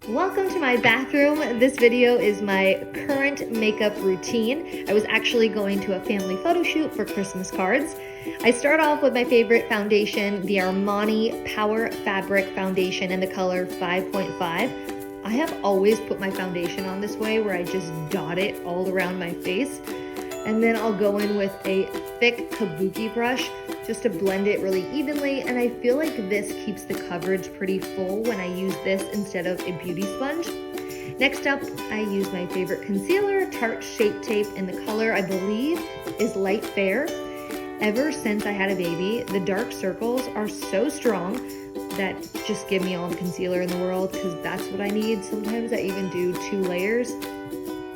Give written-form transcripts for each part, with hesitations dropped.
Welcome to my bathroom. This video is my current makeup routine. I was actually going to a family photo shoot for Christmas cards. I start off with my favorite foundation, the Armani Power Fabric Foundation in the color 5.5. I have always put my foundation on this way where I just dot it all around my face. And then I'll go in with a thick kabuki brush just to blend it really evenly. And I feel like this keeps the coverage pretty full when I use this instead of a beauty sponge. Next up, I use my favorite concealer, Tarte Shape Tape in the color I believe is Light Fair. Ever since I had a baby, the dark circles are so strong that just give me all the concealer in the world because that's what I need. Sometimes I even do 2 layers.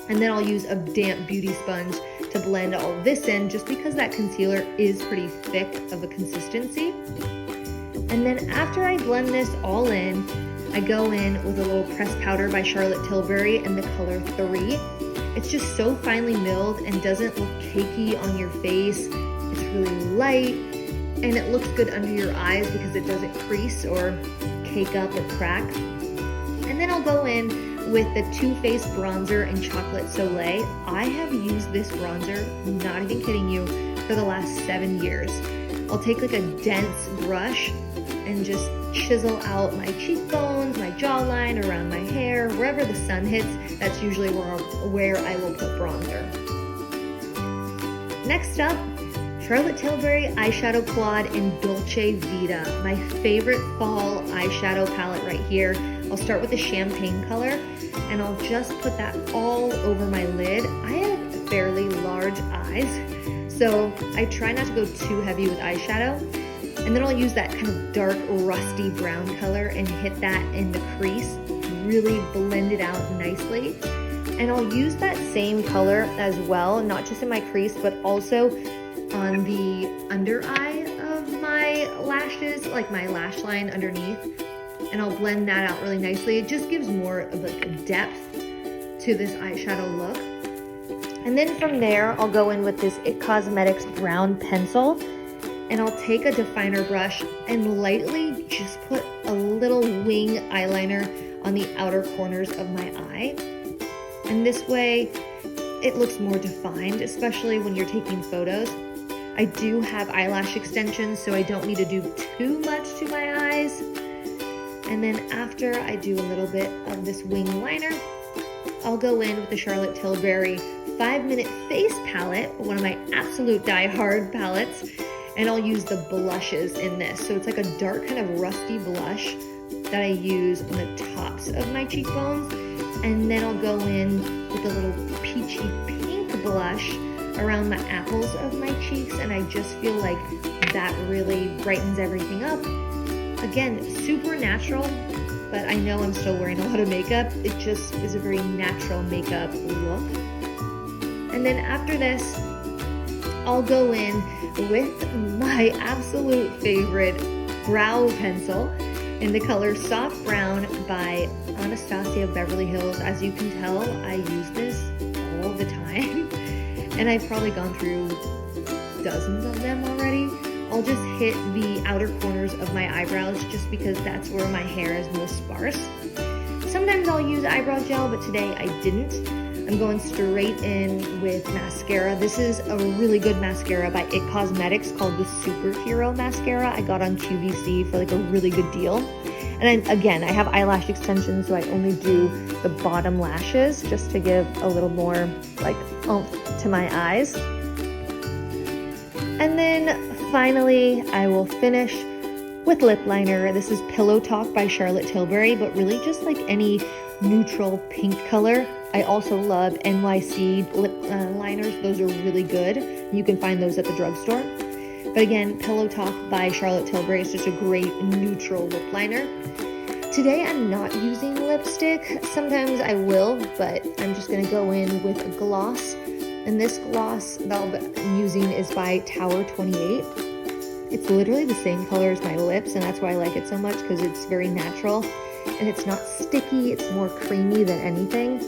And then I'll use a damp beauty sponge to blend all of this in just because that concealer is pretty thick of a consistency. And then after I blend this all in, I go in with a little pressed powder by Charlotte Tilbury in the color 3. It's just so finely milled and doesn't look cakey on your face. It's really light and it looks good under your eyes because it doesn't crease or cake up or crack. And then I'll go in with the Too Faced bronzer in Chocolate Soleil. I have used this bronzer, not even kidding you, for the last 7 years. I'll take like a dense brush and just chisel out my cheekbones, my jawline, around my hair, wherever the sun hits. That's usually where I will put bronzer. Next up, Charlotte Tilbury eyeshadow quad in Dolce Vita, my favorite fall eyeshadow palette right here. I'll start with the champagne color and I'll just put that all over my lid. I have fairly large eyes, so I try not to go too heavy with eyeshadow. And then I'll use that kind of dark rusty brown color and hit that in the crease, really blend it out nicely. And I'll use that same color as well, not just in my crease, but also on the under eye of my lashes, like my lash line underneath. And I'll blend that out really nicely. It just gives more of like a depth to this eyeshadow look. And then from there, I'll go in with this IT Cosmetics brown pencil and I'll take a definer brush and lightly just put a little wing eyeliner on the outer corners of my eye. And this way it looks more defined, especially when you're taking photos. I do have eyelash extensions, so I don't need to do too much to my eyes. And then after I do a little bit of this wing liner, I'll go in with the Charlotte Tilbury 5-Minute Face Palette, one of my absolute die-hard palettes, and I'll use the blushes in this. So it's like a dark kind of rusty blush that I use on the tops of my cheekbones. And then I'll go in with a little peachy pink blush around the apples of my cheeks, and I just feel like that really brightens everything up. Again, super natural, but I know I'm still wearing a lot of makeup. It just is a very natural makeup look. And then after this, I'll go in with my absolute favorite brow pencil in the color Soft Brown by Anastasia Beverly Hills. As you can tell, I use this all the time. And I've probably gone through dozens of them already. I'll just hit the outer corners of my eyebrows just because that's where my hair is most sparse. Sometimes I'll use eyebrow gel, but today I didn't. I'm going straight in with mascara. This is a really good mascara by IT Cosmetics called the Superhero Mascara. I got on QVC for like a really good deal. And then, again, I have eyelash extensions, so I only do the bottom lashes just to give a little more like oomph to my eyes. And then finally, I will finish with lip liner. This is Pillow Talk by Charlotte Tilbury, but really just like any neutral pink color. I also love NYC lip liners. Those are really good. You can find those at the drugstore. But again, Pillow Talk by Charlotte Tilbury is just a great neutral lip liner. Today I'm not using lipstick. Sometimes I will, but I'm just gonna go in with a gloss. And this gloss that I'm using is by Tower 28. It's literally the same color as my lips, and that's why I like it so much, because it's very natural and it's not sticky. It's more creamy than anything.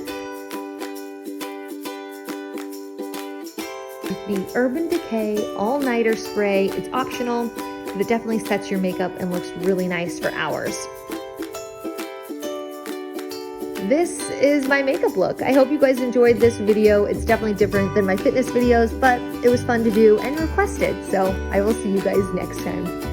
The Urban Decay All-Nighter Spray. It's optional, but it definitely sets your makeup and looks really nice for hours. this is my makeup look. I hope you guys enjoyed this video. It's definitely different than my fitness videos, but it was fun to do and requested. So I will see you guys next time.